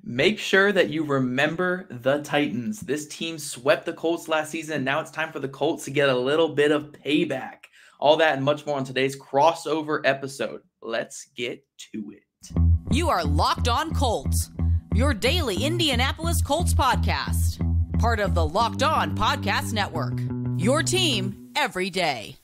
Make sure that you remember the Titans. This team swept the Colts last season, and now it's time for the Colts to get a little bit of payback. All that and much more on today's crossover episode. Let's get to it. You are Locked On Colts, your daily Indianapolis Colts podcast. Part of the Locked On Podcast Network, your team every day.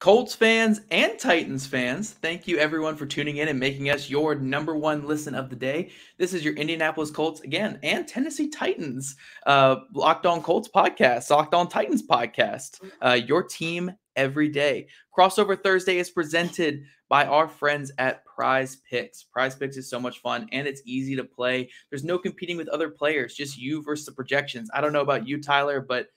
Colts fans and Titans fans, thank you everyone for tuning in and making us your number one listen of the day. This is your Indianapolis Colts again and Tennessee Titans Locked On Colts podcast, Locked On Titans podcast, your team every day. Crossover Thursday is presented by our friends at Prize Picks. Prize Picks is so much fun and it's easy to play. There's no competing with other players, just you versus the projections. I don't know about you, Tyler, but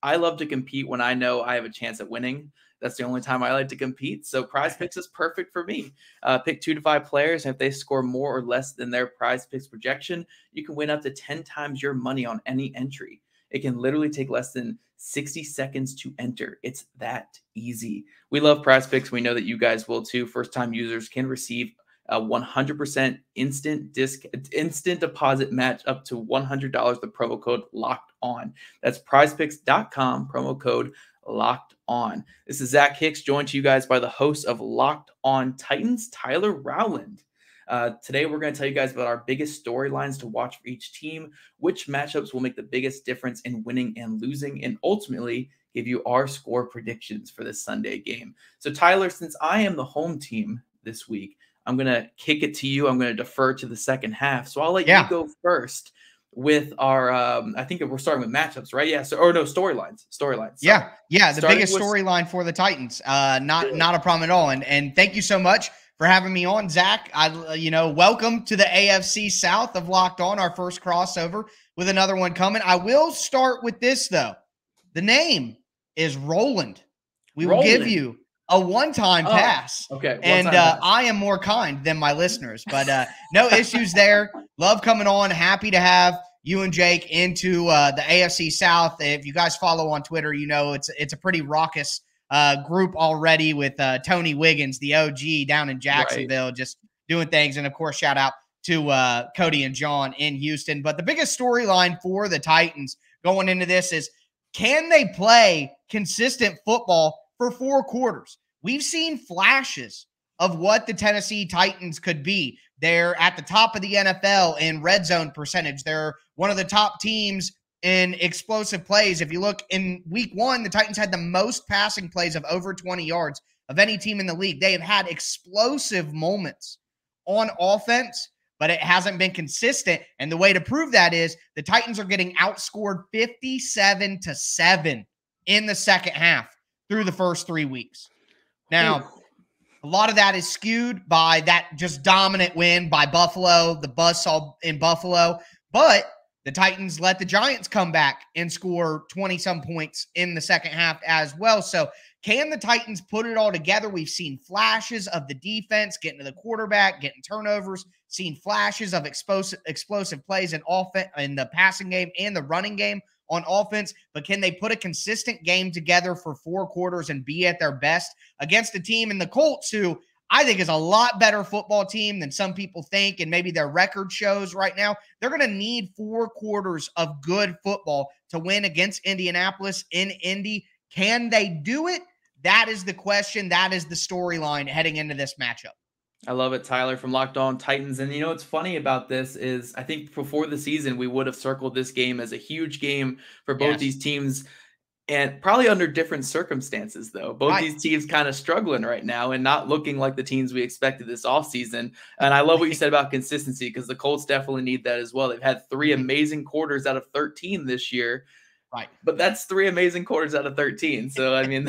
I love to compete when I know I have a chance at winning. That's the only time I like to compete. So Prize Picks is perfect for me. Pick 2 to 5 players, and if they score more or less than their Prize Picks projection, you can win up to 10 times your money on any entry. It can literally take less than 60 seconds to enter. It's that easy. We love Prize Picks. We know that you guys will too. First-time users can receive a 100% instant deposit match up to $100 with promo code Locked On. That's prizepicks.com, promo code Locked On. This is Zach Hicks, joined to you guys by the host of Locked On Titans, Tyler Rowland. Today, we're going to tell you guys about our biggest storylines to watch for each team, which matchups will make the biggest difference in winning and losing, and ultimately give you our score predictions for this Sunday game. So, Tyler, since I am the home team this week, I'm going to kick it to you. I'm going to defer to the second half. So I'll let you go first with our, I think we're starting with matchups, right? Yeah. So, or no, storylines. Yeah. The biggest storyline for the Titans. Not a problem at all. And thank you so much for having me on, Zach. Welcome to the AFC South of Locked On, our first crossover with another one coming. I will start with this though. The name is Rowland. We will give you a one-time pass. Okay. And I am more kind than my listeners, but no issues there. Love coming on. Happy to have you and Jake into the AFC South. If you guys follow on Twitter, you know it's a pretty raucous group already with Tony Wiggins, the OG down in Jacksonville, just doing things. And, of course, shout out to Cody and John in Houston. But the biggest storyline for the Titans going into this is, can they play consistent football for 4 quarters? We've seen flashes of what the Tennessee Titans could be. They're at the top of the NFL in red zone percentage. They're one of the top teams in explosive plays. If you look in week 1, the Titans had the most passing plays of over 20 yards of any team in the league. They have had explosive moments on offense, but it hasn't been consistent. And the way to prove that is the Titans are getting outscored 57-7 in the second half through the first 3 weeks. Now, a lot of that is skewed by that just dominant win by Buffalo, the buzzsaw in Buffalo. But the Titans let the Giants come back and score 20-some points in the second half as well. So can the Titans put it all together? We've seen flashes of the defense getting to the quarterback, getting turnovers, seen flashes of explosive plays in offense, in the passing game and the running game on offense, but can they put a consistent game together for 4 quarters and be at their best against a team in the Colts who I think is a lot better football team than some people think, and maybe their record shows right now? They're going to need 4 quarters of good football to win against Indianapolis in Indy. Can they do it? That is the question. That is the storyline heading into this matchup. I love it, Tyler, from Locked On Titans. And you know what's funny about this is I think before the season, we would have circled this game as a huge game for both these teams, and probably under different circumstances, though. Both these teams kind of struggling right now and not looking like the teams we expected this offseason. And I love what you said about consistency, because the Colts definitely need that as well. They've had 3 amazing quarters out of 13 this year. Right. But that's 3 amazing quarters out of 13. So, I mean,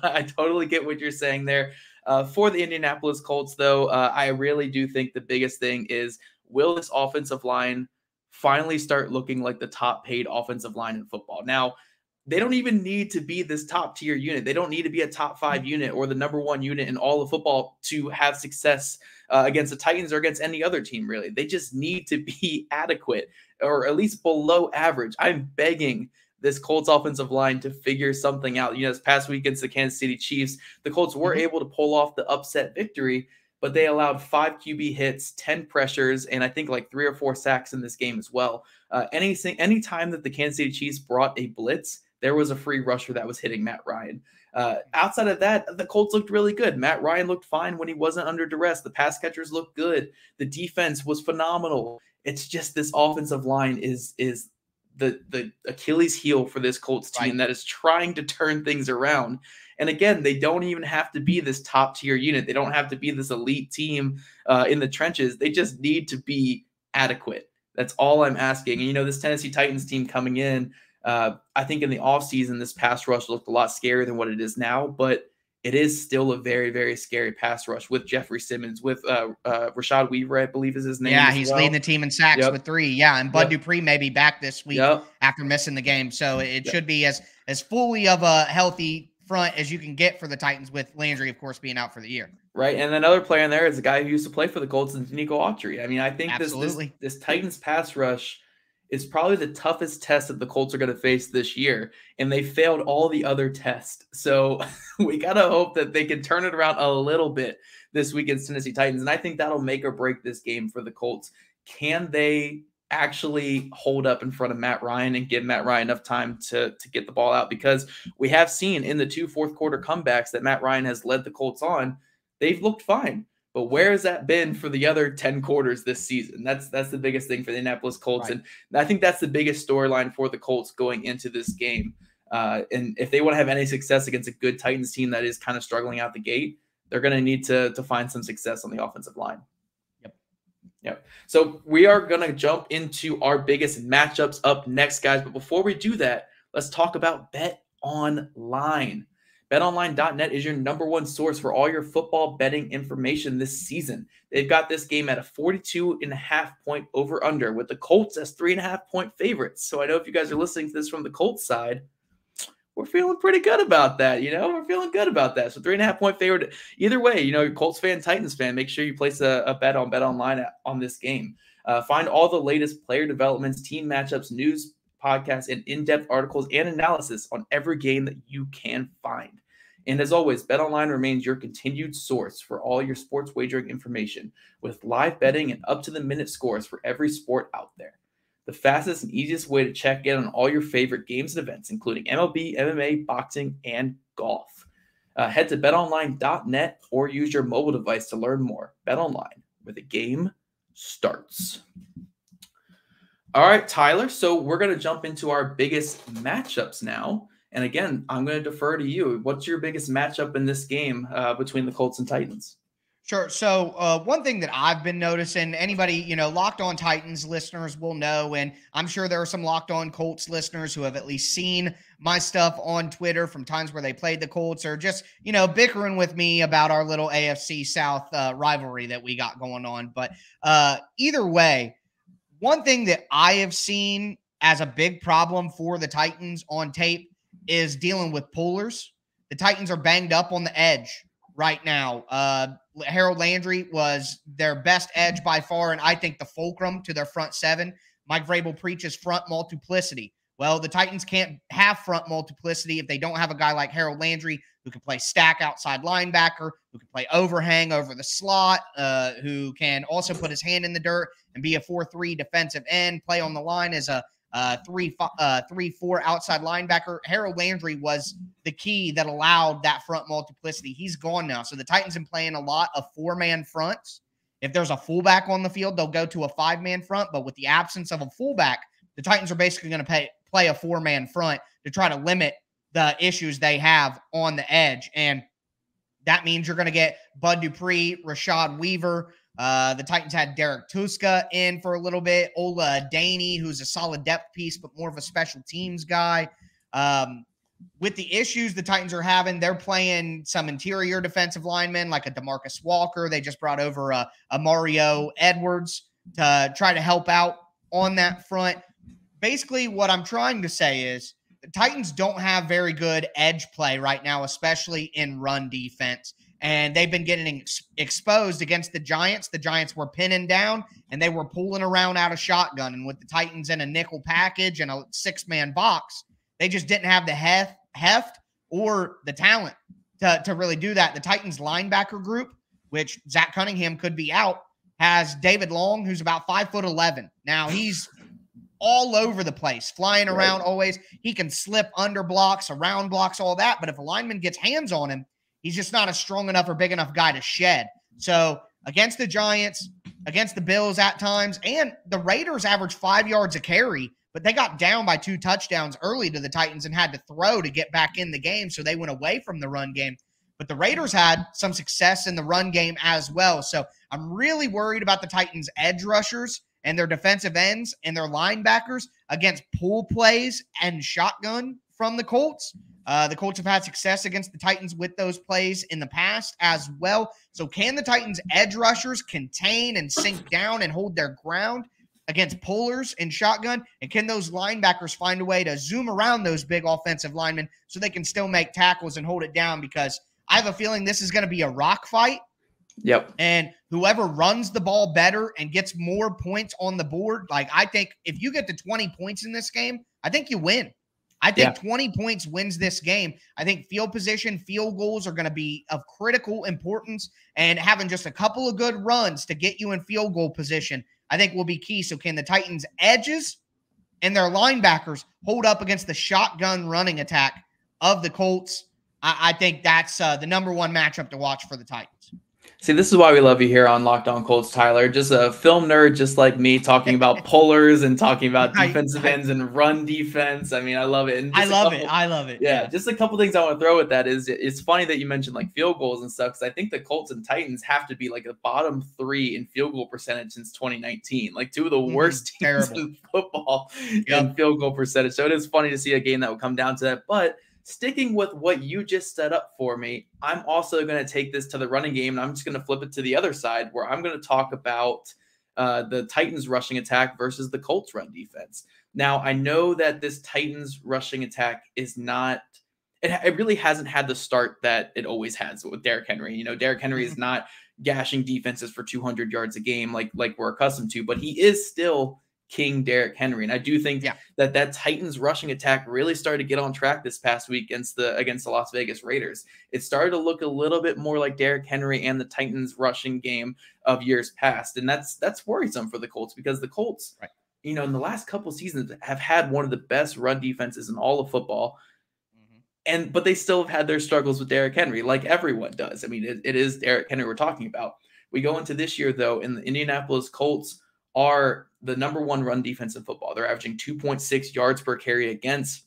I totally get what you're saying there. For the Indianapolis Colts, though, I really do think the biggest thing is, will this offensive line finally start looking like the top paid offensive line in football? Now, they don't even need to be this top tier unit. They don't need to be a top 5 unit or the number 1 unit in all of football to have success against the Titans or against any other team, really. They just need to be adequate or at least below average. I'm begging this Colts offensive line to figure something out. This past week against the Kansas City Chiefs, the Colts were able to pull off the upset victory, but they allowed 5 QB hits, 10 pressures, and I think like 3 or 4 sacks in this game as well. Any time that the Kansas City Chiefs brought a blitz, there was a free rusher that was hitting Matt Ryan. Outside of that, the Colts looked really good. Matt Ryan looked fine when he wasn't under duress. The pass catchers looked good. The defense was phenomenal. It's just this offensive line is the Achilles heel for this Colts team that is trying to turn things around. And again, they don't even have to be this top tier unit. They don't have to be this elite team in the trenches. They just need to be adequate. That's all I'm asking. And, this Tennessee Titans team coming in, I think in the offseason, this pass rush looked a lot scarier than what it is now, but it is still a very, very scary pass rush with Jeffrey Simmons, with Rashad Weaver, I believe is his name. Yeah, he's leading the team in sacks with 3. Yeah, and Bud Dupree may be back this week after missing the game. So it should be as fully of a healthy front as you can get for the Titans, with Landry, of course, being out for the year. Right, and another player in there is a guy who used to play for the Colts, and Nico Autry. I mean, I think this Titans pass rush is probably the toughest test that the Colts are going to face this year, and they failed all the other tests. So we got to hope that they can turn it around a little bit this week against Tennessee Titans, and I think that'll make or break this game for the Colts. Can they actually hold up in front of Matt Ryan and give Matt Ryan enough time to get the ball out? Because we have seen in the 2 fourth-quarter comebacks that Matt Ryan has led the Colts on, they've looked fine. But where has that been for the other 10 quarters this season? That's the biggest thing for the Indianapolis Colts. And I think that's the biggest storyline for the Colts going into this game. And if they want to have any success against a good Titans team that is kind of struggling out the gate, they're going to need to find some success on the offensive line. Yep. So we are going to jump into our biggest matchups up next, guys. But before we do that, let's talk about Bet Online. BetOnline.net is your number 1 source for all your football betting information this season. They've got this game at a 42.5-point over-under with the Colts as 3.5-point favorites. So I know if you guys are listening to this from the Colts side, we're feeling pretty good about that. We're feeling good about that. So 3.5-point favorite. Either way, Colts fan, Titans fan, make sure you place a bet on BetOnline on this game. Find all the latest player developments, team matchups, news, podcasts, and in-depth articles and analysis on every game that you can find. And as always, BetOnline remains your continued source for all your sports wagering information, with live betting and up-to-the-minute scores for every sport out there. The fastest and easiest way to check in on all your favorite games and events, including MLB, MMA, boxing, and golf. Head to betonline.net or use your mobile device to learn more. BetOnline, where the game starts. All right, Tyler, so we're going to jump into our biggest matchups now. And again, I'm going to defer to you. What's your biggest matchup in this game between the Colts and Titans? Sure. So one thing that I've been noticing, anybody, Locked On Titans listeners will know, and I'm sure there are some Locked On Colts listeners who have at least seen my stuff on Twitter from times where they played the Colts, or just, bickering with me about our little AFC South rivalry that we got going on. But either way, one thing that I have seen as a big problem for the Titans on tape is dealing with pullers. The Titans are banged up on the edge right now. Harold Landry was their best edge by far, and I think the fulcrum to their front 7. Mike Vrabel preaches front multiplicity. Well, the Titans can't have front multiplicity if they don't have a guy like Harold Landry who can play stack outside linebacker, who can play overhang over the slot, who can also put his hand in the dirt and be a 4-3 defensive end, play on the line as a 3-4 outside linebacker. Harold Landry was the key that allowed that front multiplicity. He's gone now. So the Titans have been playing a lot of 4-man fronts. If there's a fullback on the field, they'll go to a 5-man front. But with the absence of a fullback, the Titans are basically going to play a 4-man front to try to limit the issues they have on the edge. And that means you're going to get Bud Dupree, Rashad Weaver. The Titans had Derek Tuska in for a little bit. Ola Daney, who's a solid depth piece, but more of a special teams guy. With the issues the Titans are having, they're playing some interior defensive linemen like a DeMarcus Walker. They just brought over a Mario Edwards to try to help out on that front. Basically, what I'm trying to say is the Titans don't have very good edge play right now, especially in run defense. And they've been getting exposed against the Giants. The Giants were pinning down, and they were pulling around out of shotgun. And with the Titans in a nickel package and a 6-man box, they just didn't have the heft or the talent to really do that. The Titans linebacker group, which Zach Cunningham could be out, has David Long, who's about 5'11". Now, he's all over the place, flying around always. He can slip under blocks, around blocks, all that. But if a lineman gets hands on him, he's just not a strong enough or big enough guy to shed. So against the Giants, against the Bills at times, and the Raiders averaged 5 yards a carry, but they got down by 2 touchdowns early to the Titans and had to throw to get back in the game. So they went away from the run game. But the Raiders had some success in the run game as well. So I'm really worried about the Titans' edge rushers and their defensive ends and their linebackers against pull plays and shotgun from the Colts. The Colts have had success against the Titans with those plays in the past as well. So can the Titans' edge rushers contain and sink down and hold their ground against pullers and shotgun? And can those linebackers find a way to zoom around those big offensive linemen so they can still make tackles and hold it down? Because I have a feeling this is going to be a rock fight. Yep. And whoever runs the ball better and gets more points on the board, like I think if you get to 20 points in this game, I think you win. I think 20 points wins this game. I think field position, field goals are going to be of critical importance, and having just a couple of good runs to get you in field goal position, I think will be key. So can the Titans' edges and their linebackers hold up against the shotgun running attack of the Colts? I think that's the number one matchup to watch for the Titans. See, this is why we love you here on Locked On Colts, Tyler. Just a film nerd just like me, talking about pullers and talking about defensive ends and run defense. I mean, I love it. And I love it. Yeah, just a couple things I want to throw with that is it's funny that you mentioned like field goals and stuff, because I think the Colts and Titans have to be like the bottom 3 in field goal percentage since 2019. Like 2 of the worst teams in football in field goal percentage. So it is funny to see a game that will come down to that. But sticking with what you just set up for me, I'm also going to take this to the running game, and I'm just going to flip it to the other side where I'm going to talk about the Titans rushing attack versus the Colts run defense. Now, I know that this Titans rushing attack is not – it really hasn't had the start that it always has with Derrick Henry. You know, Derrick Henry is not gashing defenses for 200 yards a game like we're accustomed to, but he is still – King Derrick Henry. And I do think that Titans rushing attack really started to get on track this past week against the Las Vegas Raiders. It started to look a little bit more like Derrick Henry and the Titans rushing game of years past. And that's worrisome for the Colts, because the Colts, you know, in the last couple of seasons have had one of the best run defenses in all of football. But they still have had their struggles with Derrick Henry, like everyone does. I mean, it is Derrick Henry we're talking about. We go into this year, though, and the Indianapolis Colts are the number 1 run defense in football. They're averaging 2.6 yards per carry against.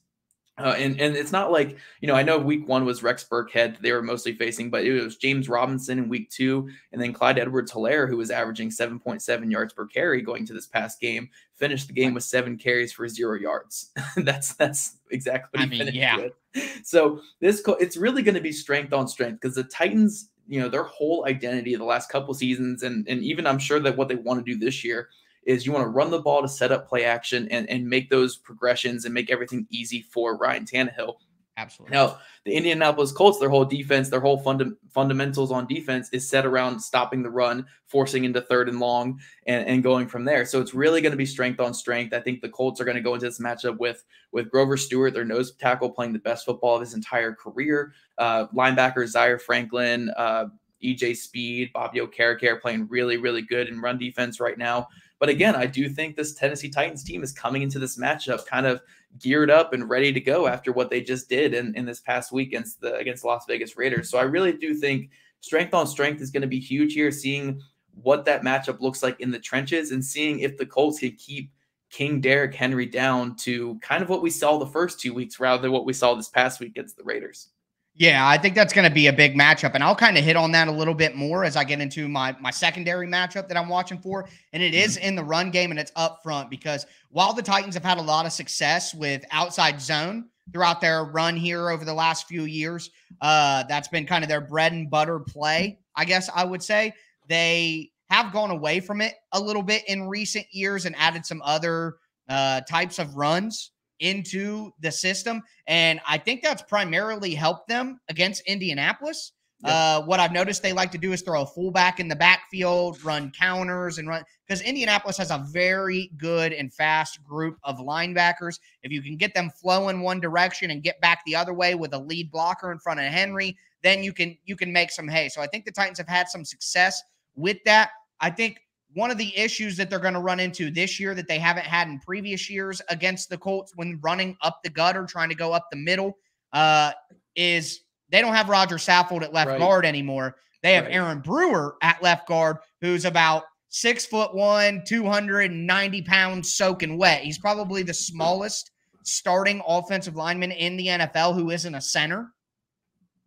And it's not like, you know, I know week 1 was Rex Burkhead they were mostly facing, but it was James Robinson in week 2, and then Clyde Edwards-Helaire, who was averaging 7.7 yards per carry going to this past game, finished the game with 7 carries for 0 yards. that's exactly what he finished with. So it's really going to be strength on strength, because the Titans, you know, their whole identity of the last couple seasons, and even I'm sure that what they want to do this year is you want to run the ball to set up play action and make those progressions and make everything easy for Ryan Tannehill. Absolutely. Now, the Indianapolis Colts, their whole defense, their whole fundamentals on defense is set around stopping the run, forcing into 3rd and long, and going from there. So it's really going to be strength on strength. I think the Colts are going to go into this matchup with Grover Stewart, their nose tackle, playing the best football of his entire career. Linebacker Zaire Franklin, EJ Speed, Bobby Okereke are playing really, really good in run defense right now. But again, I do think this Tennessee Titans team is coming into this matchup kind of geared up and ready to go after what they just did in this past week against the Las Vegas Raiders. So I really do think strength on strength is going to be huge here, seeing what that matchup looks like in the trenches and seeing if the Colts can keep King Derrick Henry down to kind of what we saw the first 2 weeks rather than what we saw this past week against the Raiders. Yeah, I think that's going to be a big matchup, and I'll kind of hit on that a little bit more as I get into my secondary matchup that I'm watching for, and it is in the run game, and it's up front, because while the Titans have had a lot of success with outside zone throughout their run here over the last few years, that's been kind of their bread and butter play, I guess I would say. They have gone away from it a little bit in recent years and added some other types of runs into the system. And I think that's primarily helped them against Indianapolis. Yep. What I've noticed they like to do is throw a fullback in the backfield, run counters, and run, because Indianapolis has a very good and fast group of linebackers. If you can get them flowing one direction and get back the other way with a lead blocker in front of Henry, then you can make some hay. So I think the Titans have had some success with that. I think one of the issues that they're going to run into this year that they haven't had in previous years against the Colts when running up the gutter, trying to go up the middle, is they don't have Roger Saffold at left guard anymore. They have Aaron Brewer at left guard, who's about 6'1", 290 pounds soaking wet. He's probably the smallest starting offensive lineman in the NFL who isn't a center.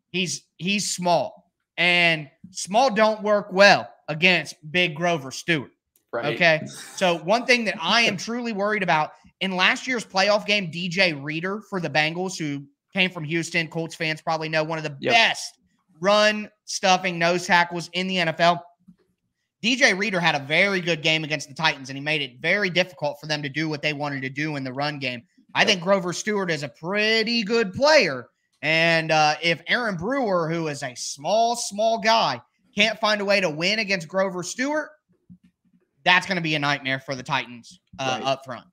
He's small, and small don't work well against big Grover Stewart. Right. Okay. So one thing that I am truly worried about in last year's playoff game, DJ Reader for the Bengals, who came from Houston. Colts fans probably know, one of the best run-stuffing nose tackles in the NFL. DJ Reader had a very good game against the Titans, and he made it very difficult for them to do what they wanted to do in the run game. I think Grover Stewart is a pretty good player, and if Aaron Brewer, who is a small guy, can't find a way to win against Grover Stewart, that's going to be a nightmare for the Titans up front.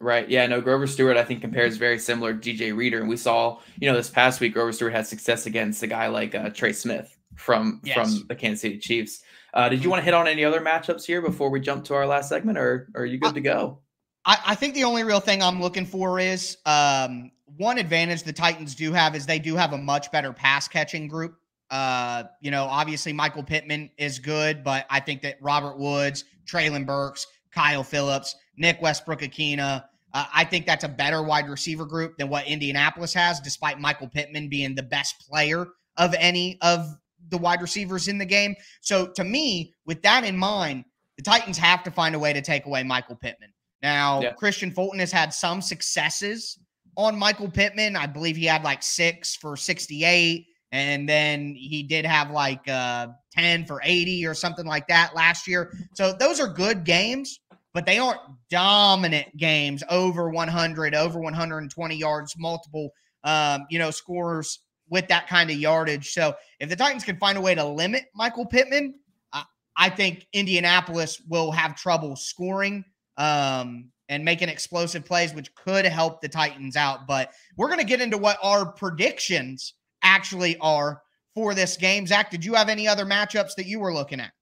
Right. Yeah, no, Grover Stewart, I think, compares very similar to DJ Reader. And we saw, this past week, Grover Stewart had success against a guy like Trey Smith from the Kansas City Chiefs. Did you want to hit on any other matchups here before we jump to our last segment, or are you good to go? I think the only real thing I'm looking for is one advantage the Titans do have is they do have a much better pass catching group. Obviously Michael Pittman is good, but I think that Robert Woods, Treylon Burks, Kyle Phillips, Nick Westbrook-Akina, I think that's a better wide receiver group than what Indianapolis has, despite Michael Pittman being the best player of any of the wide receivers in the game. So to me, with that in mind, the Titans have to find a way to take away Michael Pittman. Now, Christian Fulton has had some successes on Michael Pittman. I believe he had like 6 for 68. And then he did have like 10 for 80 or something like that last year. So those are good games, but they aren't dominant games over 100, over 120 yards, multiple, scorers with that kind of yardage. So if the Titans can find a way to limit Michael Pittman, I think Indianapolis will have trouble scoring and making explosive plays, which could help the Titans out. But we're going to get into what our predictions actually are for this game. Zach, did you have any other matchups that you were looking at?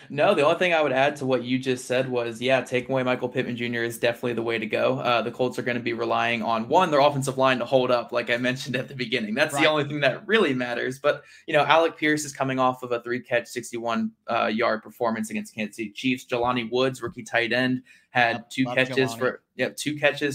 No, the only thing I would add to what you just said was, taking away Michael Pittman Jr. is definitely the way to go. The Colts are going to be relying on, their offensive line to hold up, like I mentioned at the beginning. That's the only thing that really matters. But, Alec Pierce is coming off of a 3-catch, 61-yard performance against Kansas City Chiefs. Jelani Woods, rookie tight end, had two catches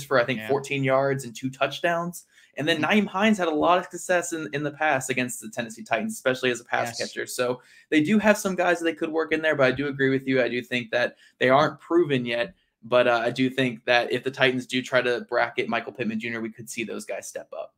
for, I think, 14 yards and 2 touchdowns. And then Nyheim Hines had a lot of success in the past against the Tennessee Titans, especially as a pass catcher. So they do have some guys that they could work in there, but I do agree with you. I do think that they aren't proven yet, but I do think that if the Titans do try to bracket Michael Pittman Jr., we could see those guys step up.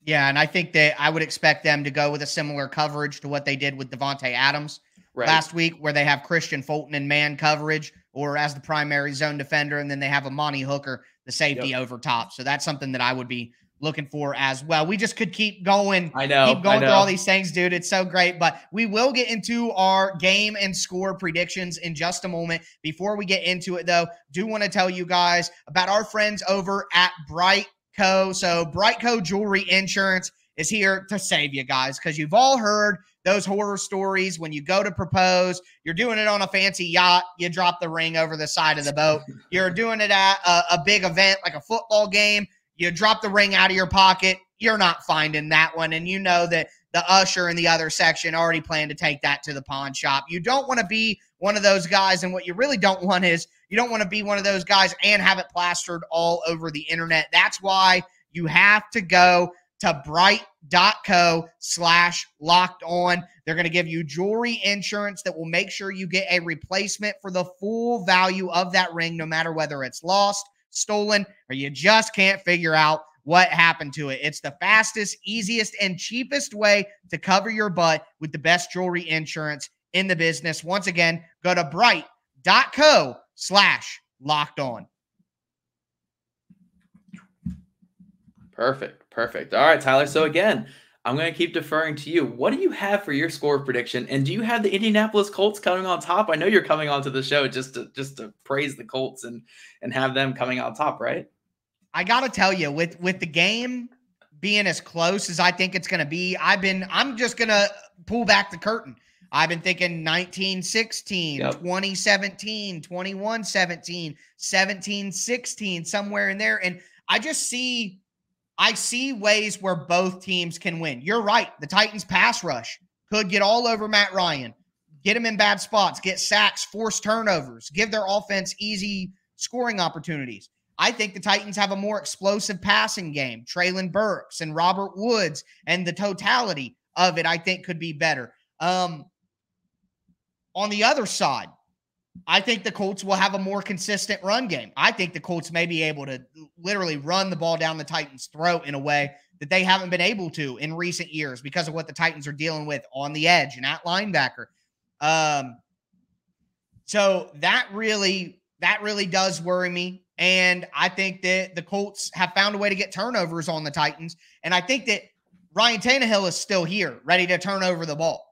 Yeah, and I think that I would expect them to go with a similar coverage to what they did with Devontae Adams last week, where they have Christian Fulton in man coverage or as the primary zone defender, and then they have Amani Hooker, the safety, over top. So that's something that I would be looking for as well. We just could keep going. Keep going through all these things, dude. It's so great. But we will get into our game and score predictions in just a moment. Before we get into it, though, do want to tell you guys about our friends over at Brightco. So Brightco Jewelry Insurance is here to save you guys, because you've all heard those horror stories when you go to propose. You're doing it on a fancy yacht. You drop the ring over the side of the boat. You're doing it at a big event like a football game. You drop the ring out of your pocket. You're not finding that one. And you know that the usher in the other section already planned to take that to the pawn shop. You don't want to be one of those guys. And what you really don't want is you don't want to be one of those guys and have it plastered all over the internet. That's why you have to go to bright.co/locked on. They're going to give you jewelry insurance that will make sure you get a replacement for the full value of that ring, no matter whether it's lost, stolen, or you just can't figure out what happened to it. It's the fastest, easiest, and cheapest way to cover your butt with the best jewelry insurance in the business. Once again, go to bright.co/locked on. Perfect. All right, Tyler. So again, I'm going to keep deferring to you. What do you have for your score prediction? And do you have the Indianapolis Colts coming on top? I know you're coming onto the show just to praise the Colts and have them coming out top, right? I got to tell you, with the game being as close as I think it's going to be, I'm just going to pull back the curtain. I've been thinking 19-16, Yep. 20-17, 21-17, 17-16, somewhere in there. And I see ways where both teams can win. You're right. The Titans pass rush could get all over Matt Ryan, get him in bad spots, get sacks, force turnovers, give their offense easy scoring opportunities. I think the Titans have a more explosive passing game. Treylon Burks and Robert Woods, and the totality of it, I think, could be better. On the other side, I think the Colts will have a more consistent run game. I think the Colts may be able to literally run the ball down the Titans' throat in a way that they haven't been able to in recent years because of what the Titans are dealing with on the edge and at linebacker. So that really does worry me. And I think that the Colts have found a way to get turnovers on the Titans. And I think that Ryan Tannehill is still here, ready to turn over the ball.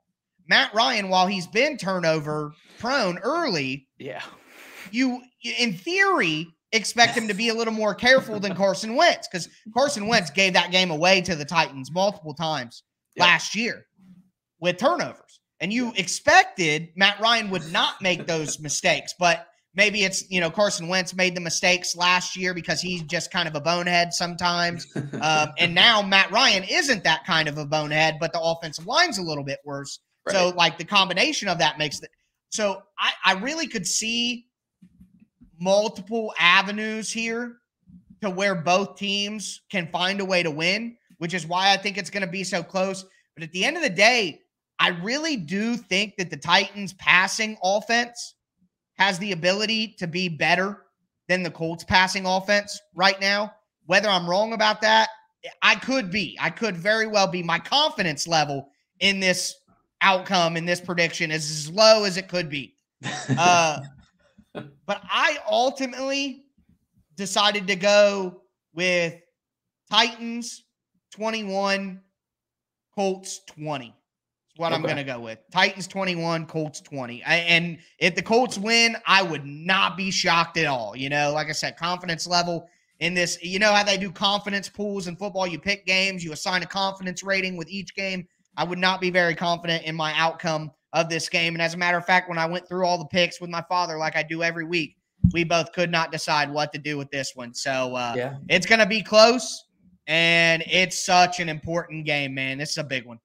Matt Ryan, while he's been turnover prone early, you in theory expect him to be a little more careful than Carson Wentz, because Carson Wentz gave that game away to the Titans multiple times last year with turnovers. And you expected Matt Ryan would not make those mistakes, but maybe it's, Carson Wentz made the mistakes last year because he's just kind of a bonehead sometimes. And now Matt Ryan isn't that kind of a bonehead, but the offensive line's a little bit worse. Right. So, the combination of that makes it. So, I really could see multiple avenues here to where both teams can find a way to win, which is why I think it's going to be so close. But at the end of the day, I really do think that the Titans' passing offense has the ability to be better than the Colts' passing offense right now. Whether I'm wrong about that, I could very well be. My confidence level in this outcome, in this prediction, is as low as it could be. But I ultimately decided to go with Titans 21, Colts 20. What I'm going to go with. Titans 21, Colts 20. And if the Colts win, I would not be shocked at all. Like I said, confidence level in this. You know how they do confidence pools in football? You pick games, you assign a confidence rating with each game. I would not be very confident in my outcome of this game. And as a matter of fact, when I went through all the picks with my father, like I do every week, we both could not decide what to do with this one. So It's going to be close, and it's such an important game, man. This is a big one.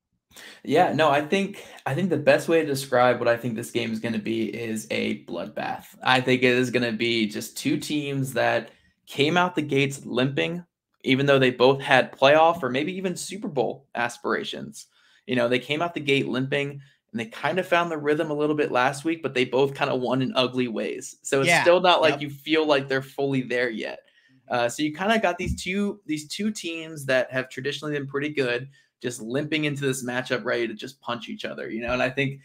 Yeah, no, I think the best way to describe what I think this game is going to be is a bloodbath. I think it is going to be just two teams that came out the gates limping, even though they both had playoff or maybe even Super Bowl aspirations. They came out the gate limping, and they kind of found the rhythm a little bit last week, but they both kind of won in ugly ways. So it's still not like you feel like they're fully there yet. So you kind of got these two teams that have traditionally been pretty good, just limping into this matchup, ready to just punch each other, And I think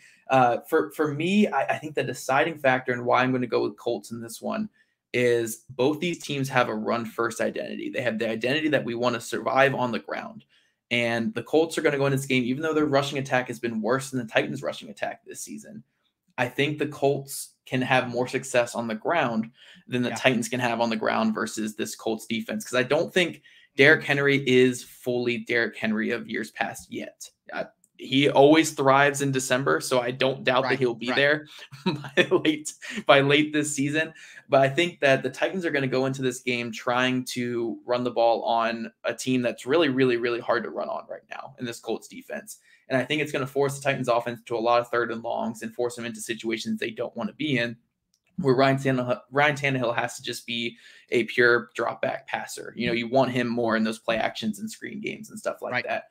for me, I think the deciding factor and why I'm going to go with Colts in this one is both these teams have a run-first identity. They have the identity that we want to survive on the ground. And the Colts are going to go into this game, even though their rushing attack has been worse than the Titans' rushing attack this season. I think the Colts can have more success on the ground than the Titans can have on the ground versus this Colts defense, because I don't think Derrick Henry is fully Derrick Henry of years past yet. He always thrives in December, so I don't doubt that he'll be there by late this season. But I think that the Titans are going to go into this game trying to run the ball on a team that's really, really, really hard to run on right now in this Colts defense. And I think it's going to force the Titans offense to a lot of third and longs and force them into situations they don't want to be in, where Ryan Tannehill has to just be a pure drop back passer. You want him more in those play actions and screen games and stuff like that.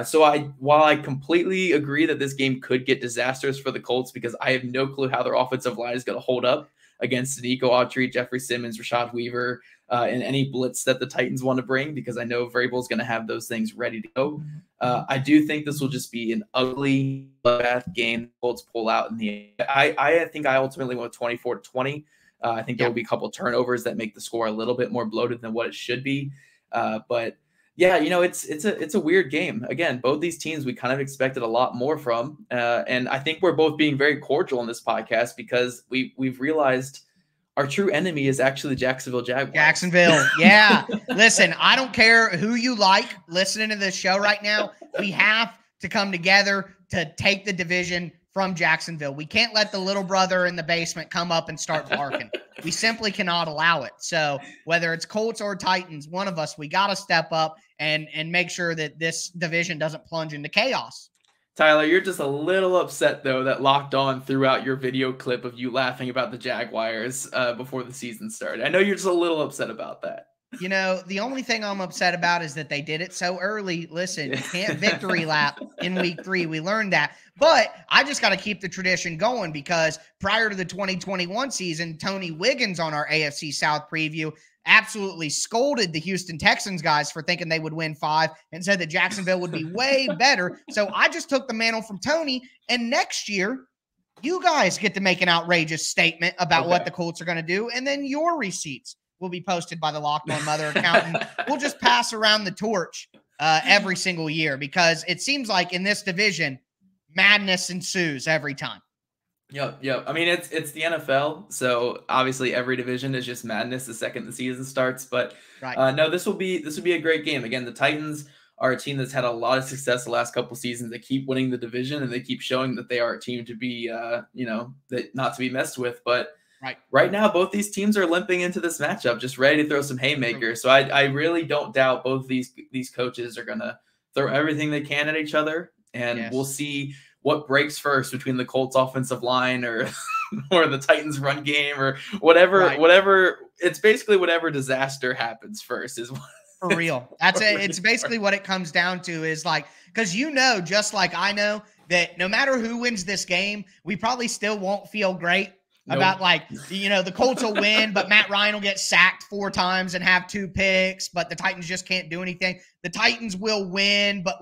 So while I completely agree that this game could get disastrous for the Colts, because I have no clue how their offensive line is going to hold up against Nico Autry, Jeffrey Simmons, Rashad Weaver, and any blitz that the Titans want to bring, because I know Vrabel is going to have those things ready to go. I do think this will just be an ugly bloodbath game. Colts pull out in the end. I think I ultimately went 24-20. I think there will be a couple of turnovers that make the score a little bit more bloated than what it should be. But Yeah, it's a weird game. Again, both these teams we kind of expected a lot more from, and I think we're both being very cordial in this podcast because we've realized our true enemy is actually the Jacksonville Jaguars. Jacksonville, yeah. Listen, I don't care who you like listening to this show right now. We have to come together to take the division from Jacksonville. We can't let the little brother in the basement come up and start barking. We simply cannot allow it. So whether it's Colts or Titans, one of us, we got to step up and make sure that this division doesn't plunge into chaos. Tyler, you're just a little upset, though, that Locked On threw out your video clip of you laughing about the Jaguars before the season started. I know you're just a little upset about that. You know, the only thing I'm upset about is that they did it so early. Listen, you can't victory lap in week 3. We learned that. But I just got to keep the tradition going because prior to the 2021 season, Tony Wiggins on our AFC South preview absolutely scolded the Houston Texans guys for thinking they would win 5 and said that Jacksonville would be way better. So I just took the mantle from Tony, and next year, you guys get to make an outrageous statement about what the Colts are going to do, and then your receipts will be posted by the Locked On Mother account. And we'll just pass around the torch every single year because it seems like in this division, madness ensues every time. Yep. I mean, it's the NFL, so obviously every division is just madness the second the season starts. But no, this will be a great game. Again, the Titans are a team that's had a lot of success the last couple seasons. They keep winning the division, and they keep showing that they are a team to be, that not to be messed with. But right now, both these teams are limping into this matchup, just ready to throw some haymakers. So I really don't doubt both these coaches are going to throw everything they can at each other, and we'll see what breaks first between the Colts offensive line or the Titans run game or whatever. It's basically whatever disaster happens first is what. For real. That's it. It's basically what it comes down to is like, because just like I know that no matter who wins this game, we probably still won't feel great about the Colts will win, but Matt Ryan will get sacked 4 times and have 2 picks, but the Titans just can't do anything. The Titans will win, but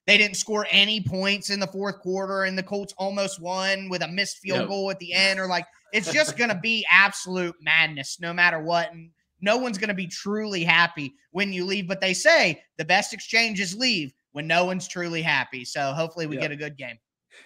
they didn't score any points in the 4th quarter, and the Colts almost won with a missed field goal at the end. Or it's just going to be absolute madness no matter what. And no one's going to be truly happy when you leave. But they say the best exchange is leave when no one's truly happy. So hopefully we get a good game.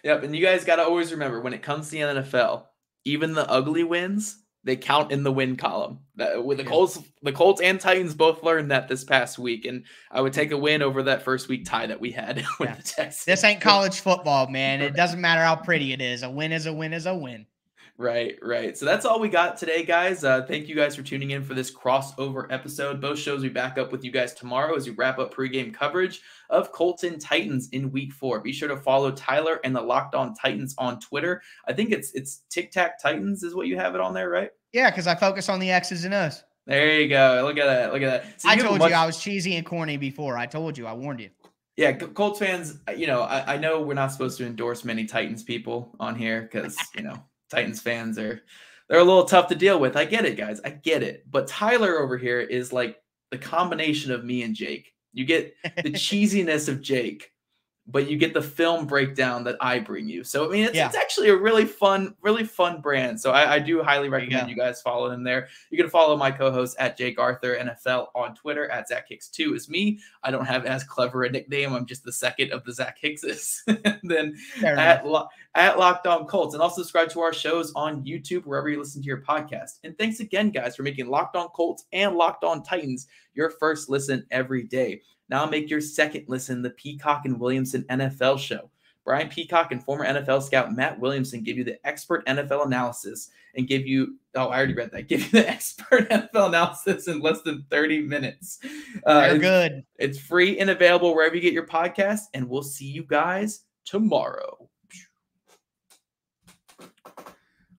Yep. And you guys got to always remember when it comes to the NFL, even the ugly wins, they count in the win column. With the Colts and Titans both learned that this past week, and I would take a win over that first week tie that we had with the Texans. This ain't college football, man. It doesn't matter how pretty it is. A win is a win is a win. Right. So that's all we got today, guys. Thank you guys for tuning in for this crossover episode. Both shows will be back up with you guys tomorrow as we wrap up pregame coverage of Colts and Titans in week 4. Be sure to follow Tyler and the Locked On Titans on Twitter. I think it's Tic Tac Titans is what you have it on there, right? Yeah, because I focus on the X's and O's. There you go. Look at that. So I told you I was cheesy and corny before. I told you. I warned you. Yeah, Colts fans, I know we're not supposed to endorse many Titans people on here because, Titans fans they're a little tough to deal with. I get it, guys. I get it. But Tyler over here is like the combination of me and Jake. You get the cheesiness of Jake, but you get the film breakdown that I bring you. So, I mean, it's actually a really fun brand. So I do highly recommend you guys follow him there. You can follow my co-host at Jake Arthur NFL on Twitter, at Zach Hicks 2 is me. I don't have as clever a nickname. I'm just the second of the Zach Hickses. And then at Locked On Colts, and also subscribe to our shows on YouTube, wherever you listen to your podcast. And thanks again, guys, for making Locked On Colts and Locked On Titans your first listen every day. Now make your second listen the Peacock and Williamson NFL show. Brian Peacock and former NFL scout Matt Williamson give you the expert NFL analysis and give you the expert NFL analysis in less than 30 minutes. They're good. It's free and available wherever you get your podcasts, and we'll see you guys tomorrow.